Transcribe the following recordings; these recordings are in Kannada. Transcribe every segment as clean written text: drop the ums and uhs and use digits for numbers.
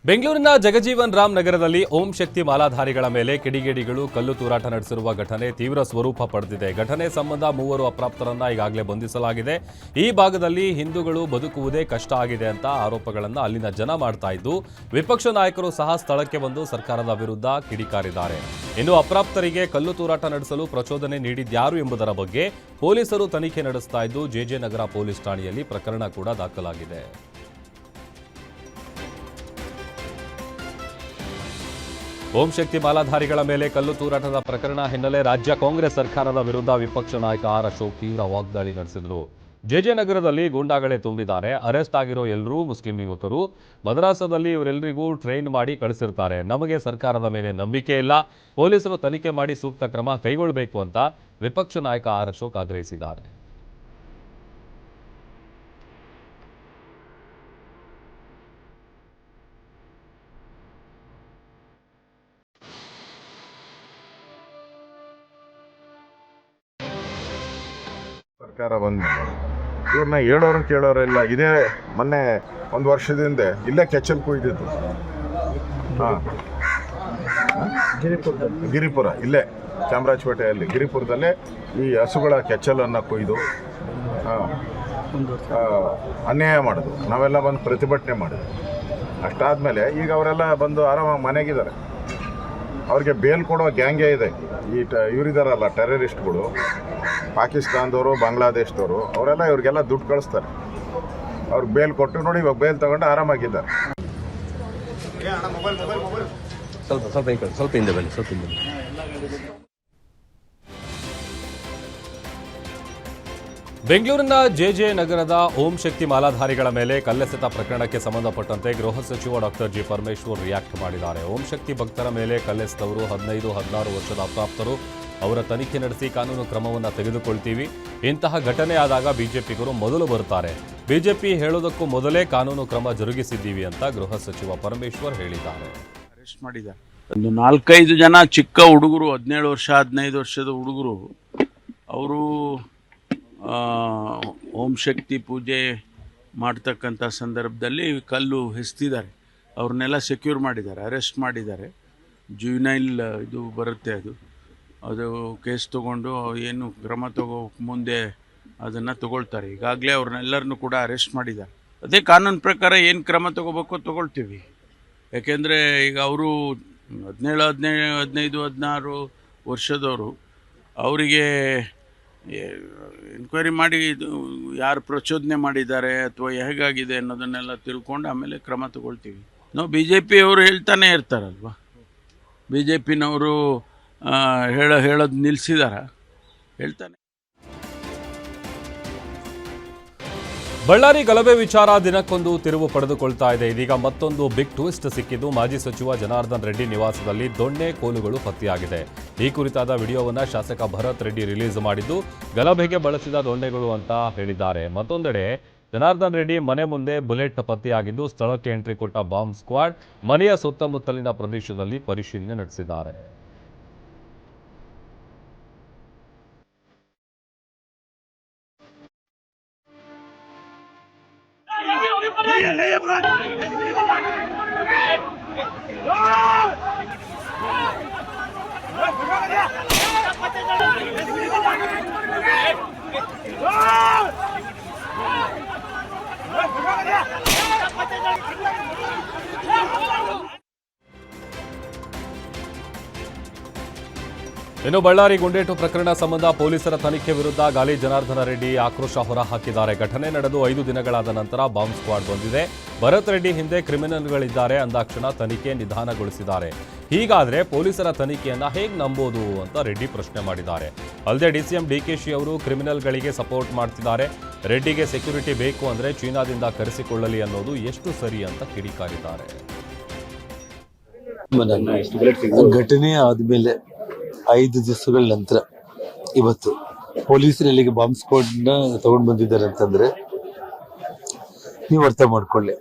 ಬೆಂಗಳೂರಿನ ಜಗಜೀವನ್ ರಾಮ್ ನಗರದಲ್ಲಿ ಓಂ ಶಕ್ತಿ ಮಾಲಾಧಾರಿಗಳ ಮೇಲೆ ಕಿಡಿಗೇಡಿಗಳು ಕಲ್ಲು ತೂರಾಟ ನಡೆಸಿರುವ ಘಟನೆ ತೀವ್ರ ಸ್ವರೂಪ ಪಡೆದಿದೆ. ಘಟನೆ ಸಂಬಂಧ 3 ಅಪ್ರಾಪ್ತರನ್ನ ಈಗಾಗಲೇ ಬಂಧಿಸಲಾಗಿದೆ. ಈ ಭಾಗದಲ್ಲಿ ಹಿಂದೂಗಳು ಬದುಕುವುದೇ ಕಷ್ಟ ಆಗಿದೆ ಅಂತ ಆರೋಪಗಳನ್ನು ಅಲ್ಲಿನ ಜನ ಮಾಡ್ತಾ ಇದ್ದು, ವಿಪಕ್ಷ ನಾಯಕರು ಸಹ ಸ್ಥಳಕ್ಕೆ ಬಂದು ಸರ್ಕಾರದ ವಿರುದ್ಧ ಕಿಡಿಕಾರಿದ್ದಾರೆ. ಇನ್ನು ಅಪ್ರಾಪ್ತರಿಗೆ ಕಲ್ಲು ತೂರಾಟ ನಡೆಸಲು ಪ್ರಚೋದನೆ ನೀಡಿದ್ಯಾರು ಎಂಬುದರ ಬಗ್ಗೆ ಪೊಲೀಸರು ತನಿಖೆ ನಡೆಸ್ತಾ ಇದ್ದು, ಜೆಜೆ ನಗರ ಪೊಲೀಸ್ ಠಾಣೆಯಲ್ಲಿ ಪ್ರಕರಣ ಕೂಡ ದಾಖಲಾಗಿದೆ. ಓಂ ಶಕ್ತಿ ಮಾಲಾಧಾರಿಗಳ ಮೇಲೆ ಕಲ್ಲು ತೂರಾಟದ ಪ್ರಕರಣ ಹಿನ್ನೆಲೆ ರಾಜ್ಯ ಕಾಂಗ್ರೆಸ್ ಸರ್ಕಾರದ ವಿರುದ್ಧ ವಿಪಕ್ಷ ನಾಯಕ ಆರ್ ಅಶೋಕ್ ತೀವ್ರ ವಾಗ್ದಾಳಿ ನಡೆಸಿದರು. ಜೆಜೆ ನಗರದಲ್ಲಿ ಗೂಂಡಾಗಳೇ ತುಂಬಿದ್ದಾರೆ. ಅರೆಸ್ಟ್ ಆಗಿರೋ ಎಲ್ಲರೂ ಮುಸ್ಲಿಂ ಯುವಕರು. ಮದ್ರಾಸದಲ್ಲಿ ಇವರೆಲ್ಲರಿಗೂ ಟ್ರೈನ್ ಮಾಡಿ ಕಳಿಸಿರ್ತಾರೆ. ನಮಗೆ ಸರ್ಕಾರದ ಮೇಲೆ ನಂಬಿಕೆ ಇಲ್ಲ. ಪೊಲೀಸರು ತನಿಖೆ ಮಾಡಿ ಸೂಕ್ತ ಕ್ರಮ ಕೈಗೊಳ್ಳಬೇಕು ಅಂತ ವಿಪಕ್ಷ ನಾಯಕ ಆರ್ ಅಶೋಕ್ ಆಗ್ರಹಿಸಿದ್ದಾರೆ. ಸರ್ಕಾರ ಬಂದ ಇವ್ರನ್ನ ಹೇಳೋರು ಕೇಳೋರಿಲ್ಲ. ಇದೇ ಮೊನ್ನೆ 1 ವರ್ಷದಿಂದ ಇಲ್ಲೇ ಕೆಚ್ಚಲ್ ಕೊಯ್ದಿದ್ದು. ಗಿರಿಪುರ ಇಲ್ಲೇ ಚಾಮರಾಜಪೇಟೆಯಲ್ಲಿ ಗಿರಿಪುರದಲ್ಲೇ ಈ ಹಸುಗಳ ಕೆಚ್ಚಲನ್ನು ಕೊಯ್ದು ಅನ್ಯಾಯ ಮಾಡೋದು. ನಾವೆಲ್ಲ ಬಂದು ಪ್ರತಿಭಟನೆ ಮಾಡಿದ್ವಿ. ಅಷ್ಟಾದಮೇಲೆ ಈಗ ಅವರೆಲ್ಲ ಬಂದು ಆರಾಮಾಗಿ ಮನೆಗಿದ್ದಾರೆ. ಅವ್ರಿಗೆ ಬೇಲ್ ಕೊಡೋ ಗ್ಯಾಂಗೇ ಇದೆ. ಇವರಿದಾರಲ್ಲ ಟೆರರಿಸ್ಟ್ಗಳು, ಪಾಕಿಸ್ತಾನದವರು, ಬಾಂಗ್ಲಾದೇಶದವರು, ಅವರೆಲ್ಲ ಇವ್ರಿಗೆಲ್ಲ ದುಡ್ಡು ಕಳಿಸ್ತಾರೆ. ಅವ್ರಿಗೆ ಬೇಲ್ ಕೊಟ್ಟು ನೋಡಿ, ಇವಾಗ ಬೇಲ್ ತಗೊಂಡು ಆರಾಮಾಗಿದ್ದಾರೆ. ಸ್ವಲ್ಪ ಹಿಂದೆ ಬನ್ನಿ, ಬೆಂಗಳೂರಿನ ಜೆಜೆ ನಗರದ ಓಂ ಶಕ್ತಿ ಮಾಲಾಧಾರಿಗಳ ಮೇಲೆ ಕಲ್ಲೆಸೆತ ಪ್ರಕರಣಕ್ಕೆ ಸಂಬಂಧಪಟ್ಟಂತೆ ಗೃಹ ಸಚಿವ ಡಾಕ್ಟರ್ ಜಿ ಪರಮೇಶ್ವರ್ ರಿಯಾಕ್ಟ್ ಮಾಡಿದ್ದಾರೆ. ಓಂ ಶಕ್ತಿ ಭಕ್ತರ ಮೇಲೆ ಕಲ್ಲೆಸೆದವರು 15-16 ವರ್ಷದ ಅಪ್ರಾಪ್ತರು. ಅವರ ತನಿಖೆ ನಡೆಸಿ ಕಾನೂನು ಕ್ರಮವನ್ನು ತೆಗೆದುಕೊಳ್ತೀವಿ. ಇಂತಹ ಘಟನೆ ಆದಾಗ ಬಿಜೆಪಿಗರು ಮೊದಲು ಬರುತ್ತಾರೆ. ಬಿಜೆಪಿ ಹೇಳೋದಕ್ಕೂ ಮೊದಲೇ ಕಾನೂನು ಕ್ರಮ ಜರುಗಿಸಿದ್ದೀವಿ ಅಂತ ಗೃಹ ಸಚಿವ ಪರಮೇಶ್ವರ್ ಹೇಳಿದ್ದಾರೆ. ಅರೆಸ್ಟ್ ಮಾಡಿದ್ದಾರೆ. ಒಂದು 4-5 ಜನ ಚಿಕ್ಕ ಹುಡುಗರು, 17 ವರ್ಷ 15 ವರ್ಷದ ಹುಡುಗರು, ಅವರು ಓಂ ಶಕ್ತಿ ಪೂಜೆ ಮಾಡ್ತಕ್ಕಂಥ ಸಂದರ್ಭದಲ್ಲಿ ಕಲ್ಲು ಎಸ್ತಿದ್ದಾರೆ. ಅವ್ರನ್ನೆಲ್ಲ ಸೆಕ್ಯೂರ್ ಮಾಡಿದ್ದಾರೆ, ಅರೆಸ್ಟ್ ಮಾಡಿದ್ದಾರೆ. ಜುವಿನೈಲ್ ಇದು ಬರುತ್ತೆ, ಅದು ಕೇಸ್ ತೊಗೊಂಡು ಏನು ಕ್ರಮ ಮುಂದೆ ಅದನ್ನು ತಗೊಳ್ತಾರೆ. ಈಗಾಗಲೇ ಅವ್ರನ್ನೆಲ್ಲರನ್ನೂ ಕೂಡ ಅರೆಸ್ಟ್ ಮಾಡಿದ್ದಾರೆ. ಅದೇ ಕಾನೂನು ಪ್ರಕಾರ ಏನು ಕ್ರಮ ತಗೋಬೇಕೋ ತಗೊಳ್ತೀವಿ. ಯಾಕೆಂದರೆ ಈಗ ಅವರು 17, 15, 16 ವರ್ಷದವರು. ಅವರಿಗೆ ಎನ್ಕ್ವೈರಿ ಮಾಡಿ ಯಾರು ಪ್ರಚೋದನೆ ಮಾಡಿದ್ದಾರೆ ಅಥವಾ ಹೇಗಾಗಿದೆ ಅನ್ನೋದನ್ನೆಲ್ಲ ತಿಳ್ಕೊಂಡು ಆಮೇಲೆ ಕ್ರಮ ತಗೊಳ್ತೀವಿ. ನಾವು BJP ಅವರು ಹೇಳ್ತಾನೆ ಇರ್ತಾರಲ್ವ, BJPನವರು ಹೇಳೋದು ನಿಲ್ಲಿಸಿದಾರ, ಹೇಳ್ತಾನೆ. ಬಳ್ಳಾರಿ ಗಲಭೆ ವಿಚಾರ ದಿನಕ್ಕೊಂದು ತಿರುವು ಪಡೆದುಕೊಳ್ತಾ ಇದೆ. ಇದೀಗ ಮತ್ತೊಂದು ಬಿಗ್ ಟ್ವಿಸ್ಟ್ ಸಿಕ್ಕಿದ್ದು ಮಾಜಿ ಸಚಿವ ಜನಾರ್ದನ್ ರೆಡ್ಡಿ ನಿವಾಸದಲ್ಲಿ ದೊಣ್ಣೆ ಕೋಲುಗಳು ಪತ್ತೆಯಾಗಿದೆ. ಈ ಕುರಿತಾದ ವಿಡಿಯೋವನ್ನು ಶಾಸಕ ಭರತ್ ರೆಡ್ಡಿ ರಿಲೀಸ್ ಮಾಡಿದ್ದು, ಗಲಭೆಗೆ ಬಳಸಿದ ದೊಣ್ಣೆಗಳು ಅಂತ ಹೇಳಿದ್ದಾರೆ. ಮತ್ತೊಂದೆಡೆ ಜನಾರ್ದನ್ ರೆಡ್ಡಿ ಮನೆ ಮುಂದೆ ಬುಲೆಟ್ ಪತ್ತೆಯಾಗಿದ್ದು, ಸ್ಥಳಕ್ಕೆ ಎಂಟ್ರಿ ಕೊಟ್ಟ ಬಾಂಬ್ ಸ್ಕ್ವಾಡ್ ಮನೆಯ ಸುತ್ತಮುತ್ತಲಿನ ಪ್ರದೇಶದಲ್ಲಿ ಪರಿಶೀಲನೆ ನಡೆಸಿದ್ದಾರೆ. ಇನ್ನು ಬಳ್ಳಾರಿ ಗುಂಡೇಟು ಪ್ರಕರಣ ಸಂಬಂಧ ಪೊಲೀಸರ ತನಿಖೆ ವಿರುದ್ಧ ಗಾಲಿ ಜನಾರ್ದನ ರೆಡ್ಡಿ ಆಕ್ರೋಶ ಹೊರಹಾಕಿದ್ದಾರೆ. ಘಟನೆ ನಡೆದು 5 ದಿನಗಳಾದ ನಂತರ ಬಾಂಬ್ ಸ್ಕ್ವಾಡ್ ಬಂದಿದೆ. ಭರತ್ ರೆಡ್ಡಿ ಹಿಂದೆ ಕ್ರಿಮಿನಲ್ಗಳಿದ್ದಾರೆ ಅಂದಾಕ್ಷಣ ತನಿಖೆ ನಿಧಾನಗೊಳಿಸಿದ್ದಾರೆ. ಹೀಗಾದ್ರೆ ಪೊಲೀಸರ ತನಿಖೆಯನ್ನ ಹೇಗೆ ನಂಬೋದು ಅಂತ ರೆಡ್ಡಿ ಪ್ರಶ್ನೆ ಮಾಡಿದ್ದಾರೆ. ಅಲ್ಲದೆ DCM DKಶಿ ಅವರು ಕ್ರಿಮಿನಲ್ಗಳಿಗೆ ಸಪೋರ್ಟ್ ಮಾಡ್ತಿದ್ದಾರೆ. ರೆಡ್ಡಿಗೆ ಸೆಕ್ಯೂರಿಟಿ ಬೇಕು ಅಂದ್ರೆ ಚೀನಾದಿಂದ ಕರೆಸಿಕೊಳ್ಳಲಿ ಅನ್ನೋದು ಎಷ್ಟು ಸರಿ ಅಂತ ಕಿಡಿಕಾರಿದ್ದಾರೆ. ಘಟನೆ ಆದ್ಮೇಲೆ 5 ದಿವಸಗಳ ನಂತರ ಇವತ್ತು ಪೊಲೀಸರು ಇಲ್ಲಿಗೆ ಬಾಂಬ್ ಸ್ಕ್ವಾಡ್ನ ತಗೊಂಡು ಬಂದಿದ್ದಾರೆ ಅಂತಂದ್ರೆ ನೀವು ಅರ್ಥ ಮಾಡ್ಕೊಳ್ಳಿ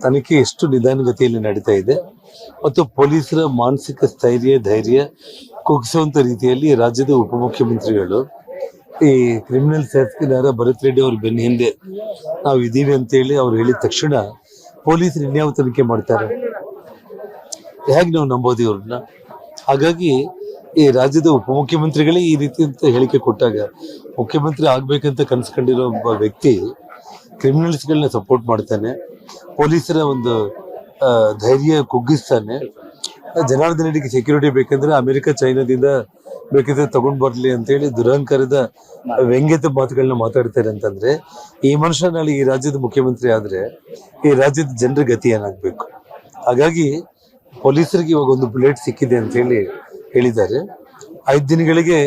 ತನಿಖೆ ಎಷ್ಟು ನಿಧಾನಗತಿಯಲ್ಲಿ ನಡೀತಾ ಇದೆ ಮತ್ತು ಪೊಲೀಸರ ಮಾನಸಿಕ ಸ್ಥೈರ್ಯ ಧೈರ್ಯ ಕುಗ್ಗಿಸುವಂತ ರೀತಿಯಲ್ಲಿ ರಾಜ್ಯದ ಉಪಮುಖ್ಯಮಂತ್ರಿಗಳು ಈ ಕ್ರಿಮಿನಲ್ ಶಾಸಕರಾದ ಭರತ್ ರೆಡ್ಡಿ ಅವ್ರ ಬೆನ್ನ ಹಿಂದೆ ನಾವು ಇದೀವಿ ಅಂತ ಹೇಳಿ ಅವ್ರು ಹೇಳಿದ ತಕ್ಷಣ ಪೊಲೀಸರು ಇನ್ಯಾವ ತನಿಖೆ ಮಾಡ್ತಾರೆ? ಹೇಗೆ ನಾವು ನಂಬೋದು ಇವ್ರನ್ನ? ಹಾಗಾಗಿ ಈ ರಾಜ್ಯದ ಉಪಮುಖ್ಯಮಂತ್ರಿಗಳೇ ಈ ರೀತಿ ಅಂತ ಹೇಳಿಕೆ ಕೊಟ್ಟಾಗ ಮುಖ್ಯಮಂತ್ರಿ ಆಗ್ಬೇಕಂತ ಕನ್ಸ್ಕೊಂಡಿರೋ ಒಬ್ಬ ವ್ಯಕ್ತಿ ಕ್ರಿಮಿನಲ್ಸ್ಗಳನ್ನ ಸಪೋರ್ಟ್ ಮಾಡ್ತಾನೆ, ಪೊಲೀಸರ ಒಂದು ಧೈರ್ಯ ಕುಗ್ಗಿಸ್ತಾನೆ. ಜನಾರ್ದನ್ ರೆಡ್ಡಿಗೆ ಸೆಕ್ಯೂರಿಟಿ ಬೇಕಂದ್ರೆ ಅಮೆರಿಕ ಚೈನಾದಿಂದ ಬೇಕಿದ್ರೆ ತಗೊಂಡ್ ಬರ್ಲಿ ಅಂತ ಹೇಳಿ ದುರಹಂಕಾರದ ವ್ಯಂಗ್ಯದ ಮಾತುಗಳನ್ನ ಮಾತಾಡ್ತಾರೆ ಅಂತಂದ್ರೆ ಈ ಮನುಷ್ಯ ನಾಳೆ ಈ ರಾಜ್ಯದ ಮುಖ್ಯಮಂತ್ರಿ ಆದ್ರೆ ಈ ರಾಜ್ಯದ ಜನರ ಗತಿ ಏನಾಗ್ಬೇಕು? ಹಾಗಾಗಿ ಪೊಲೀಸರಿಗೆ ಇವಾಗ ಒಂದು ಬುಲೆಟ್ ಸಿಕ್ಕಿದೆ ಅಂತ ಹೇಳಿ ಹೇಳಿದ್ದಾರೆ. 5 ದಿನಗಳಿಗೆ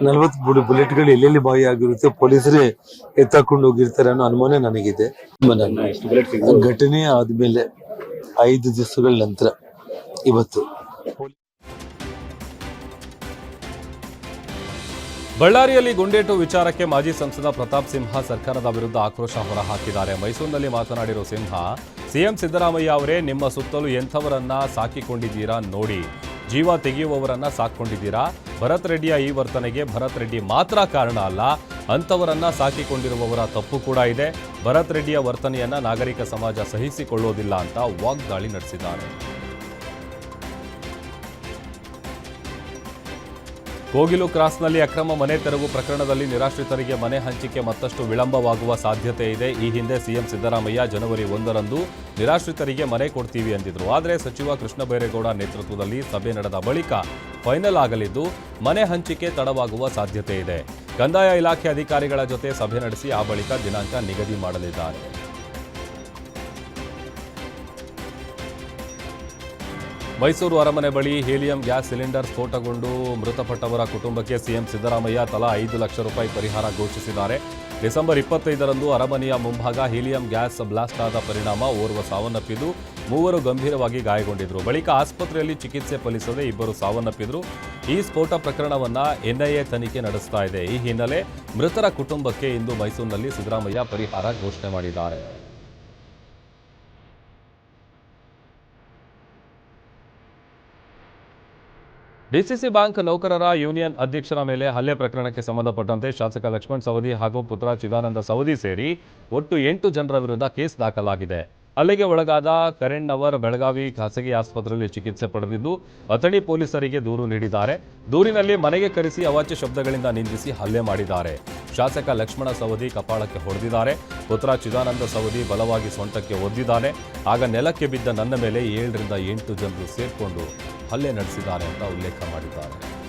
40 ಬುಲೆಟ್ಗಳು ಎಲ್ಲೆಲ್ಲಿ ಬಾಯಿ ಆಗಿರುತ್ತೆ, ಪೊಲೀಸರೇ ಎತ್ತಾಕೊಂಡು ಹೋಗಿರ್ತಾರೆ ಅನ್ನೋ ಅನುಮಾನ ನನಗಿದೆ. ಘಟನೆ ಆದ್ಮೇಲೆ 5 ದಿವಸಗಳ ನಂತರ ಇವತ್ತು ಬಳ್ಳಾರಿಯಲ್ಲಿ ಗುಂಡೇಟು ವಿಚಾರಕ್ಕೆ ಮಾಜಿ ಸಂಸದ ಪ್ರತಾಪ್ ಸಿಂಹ ಸರ್ಕಾರದ ವಿರುದ್ಧ ಆಕ್ರೋಶ ಹೊರಹಾಕಿದ್ದಾರೆ. ಮೈಸೂರಿನಲ್ಲಿ ಮಾತನಾಡಿರೋ ಸಿಂಹ, ಸಿಎಂ ಸಿದ್ದರಾಮಯ್ಯ ಅವರೇ, ನಿಮ್ಮ ಸುತ್ತಲೂ ಎಂಥವರನ್ನ ಸಾಕಿಕೊಂಡಿದ್ದೀರಾ ನೋಡಿ, ಜೀವ ತೆಗೆಯುವವರನ್ನ ಸಾಕೊಂಡಿದ್ದೀರಾ. ಭರತ್ ರೆಡ್ಡಿಯ ಈ ವರ್ತನೆಗೆ ಭರತ್ ರೆಡ್ಡಿ ಮಾತ್ರ ಕಾರಣ ಅಲ್ಲ, ಅಂಥವರನ್ನ ಸಾಕಿಕೊಂಡಿರುವವರ ತಪ್ಪು ಕೂಡ ಇದೆ. ಭರತ್ ರೆಡ್ಡಿಯ ವರ್ತನೆಯನ್ನ ನಾಗರಿಕ ಸಮಾಜ ಸಹಿಸಿಕೊಳ್ಳೋದಿಲ್ಲ ಅಂತ ವಾಗ್ದಾಳಿ ನಡೆಸಿದ್ದಾರೆ. ಕೋಗಿಲು ಕ್ರಾಸ್ನಲ್ಲಿ ಅಕ್ರಮ ಮನೆ ತೆರವು ಪ್ರಕರಣದಲ್ಲಿ ನಿರಾಶ್ರಿತರಿಗೆ ಮನೆ ಹಂಚಿಕೆ ಮತ್ತಷ್ಟು ವಿಳಂಬವಾಗುವ ಸಾಧ್ಯತೆ ಇದೆ. ಈ ಹಿಂದೆ ಸಿಎಂ ಸಿದ್ದರಾಮಯ್ಯ ಜನವರಿ 1ರಂದು ನಿರಾಶ್ರಿತರಿಗೆ ಮನೆ ಕೊಡ್ತೀವಿ ಎಂದಿದ್ರು. ಆದರೆ ಸಚಿವ ಕೃಷ್ಣ ಬೈರೇಗೌಡ ನೇತೃತ್ವದಲ್ಲಿ ಸಭೆ ನಡೆದ ಬಳಿಕ ಫೈನಲ್ ಆಗಲಿದ್ದು ಮನೆ ಹಂಚಿಕೆ ತಡವಾಗುವ ಸಾಧ್ಯತೆ ಇದೆ. ಕಂದಾಯ ಇಲಾಖೆ ಅಧಿಕಾರಿಗಳ ಜೊತೆ ಸಭೆ ನಡೆಸಿ ಆ ಬಳಿಕ ದಿನಾಂಕ ನಿಗದಿ ಮಾಡಲಿದ್ದಾರೆ. ಮೈಸೂರು ಅರಮನೆ ಬಳಿ ಹೀಲಿಯಂ ಗ್ಯಾಸ್ ಸಿಲಿಂಡರ್ ಸ್ಫೋಟಗೊಂಡು ಮೃತಪಟ್ಟವರ ಕುಟುಂಬಕ್ಕೆ ಸಿಎಂ ಸಿದ್ದರಾಮಯ್ಯ ತಲಾ 5 ಲಕ್ಷ ರೂಪಾಯಿ ಪರಿಹಾರ ಘೋಷಿಸಿದ್ದಾರೆ. ಡಿಸೆಂಬರ್ 25ರಂದು ಅರಮನೆಯ ಮುಂಭಾಗ ಹೀಲಿಯಂ ಗ್ಯಾಸ್ ಬ್ಲಾಸ್ಟ್ ಆದ ಪರಿಣಾಮ ಓರ್ವ ಸಾವನ್ನಪ್ಪಿದ್ದು 3 ಗಂಭೀರವಾಗಿ ಗಾಯಗೊಂಡಿದ್ದರು. ಬಳಿಕ ಆಸ್ಪತ್ರೆಯಲ್ಲಿ ಚಿಕಿತ್ಸೆ ಫಲಿಸದೆ 2 ಸಾವನ್ನಪ್ಪಿದ್ರು. ಈ ಸ್ಫೋಟ ಪ್ರಕರಣವನ್ನ ಎನ್ಐಎ ತನಿಖೆ ನಡೆಸ್ತಾ ಇದೆ. ಈ ಹಿನ್ನೆಲೆ ಮೃತರ ಕುಟುಂಬಕ್ಕೆ ಇಂದು ಮೈಸೂರಿನಲ್ಲಿ ಸಿದ್ದರಾಮಯ್ಯ ಪರಿಹಾರ ಘೋಷಣೆ ಮಾಡಿದ್ದಾರೆ. ಡಿಸಿಸಿ ಬ್ಯಾಂಕ್ ನೌಕರರ ಯೂನಿಯನ್ ಅಧ್ಯಕ್ಷರ ಮೇಲೆ ಹಲ್ಲೆ ಪ್ರಕರಣಕ್ಕೆ ಸಂಬಂಧಪಟ್ಟಂತೆ ಶಾಸಕ ಲಕ್ಷ್ಮಣ್ ಸವದಿ ಹಾಗೂ ಪುತ್ರ ಚಿದಾನಂದ ಸವದಿ ಸೇರಿ ಒಟ್ಟು 8 ಜನರ ವಿರುದ್ಧ ಕೇಸ್ ದಾಖಲಾಗಿದೆ. ಹಲ್ಲೆಗೆ ಒಳಗಾದ ಕರೆಣ್ಣವರ್ ಬೆಳಗಾವಿ ಖಾಸಗಿ ಆಸ್ಪತ್ರೆಯಲ್ಲಿ ಚಿಕಿತ್ಸೆ ಪಡೆದಿದ್ದು ಅಥಣಿ ಪೊಲೀಸರಿಗೆ ದೂರು ನೀಡಿದ್ದಾರೆ. ದೂರಿನಲ್ಲಿ ಮನೆಗೆ ಕರೆಸಿ ಅವಾಚ್ಯ ಶಬ್ದಗಳಿಂದ ನಿಂದಿಸಿ ಹಲ್ಲೆ ಮಾಡಿದ್ದಾರೆ. ಶಾಸಕ ಲಕ್ಷ್ಮಣ ಸವದಿ ಕಪಾಳಕ್ಕೆ ಹೊಡೆದಿದ್ದಾರೆ. ಪುತ್ರ ಚಿದಾನಂದ ಸವದಿ ಬಲವಾಗಿ ಸೊಂಟಕ್ಕೆ ಒದ್ದಿದ್ದಾನೆ. ಆಗ ನೆಲಕ್ಕೆ ಬಿದ್ದ ನನ್ನ ಮೇಲೆ 7ರಿಂದ 8 ಜನರು ಸೇರ್ಕೊಂಡು ಹಲ್ಲೆ ನಡೆಸಿದ್ದಾರೆ ಅಂತ ಉಲ್ಲೇಖ ಮಾಡಿದ್ದಾರೆ.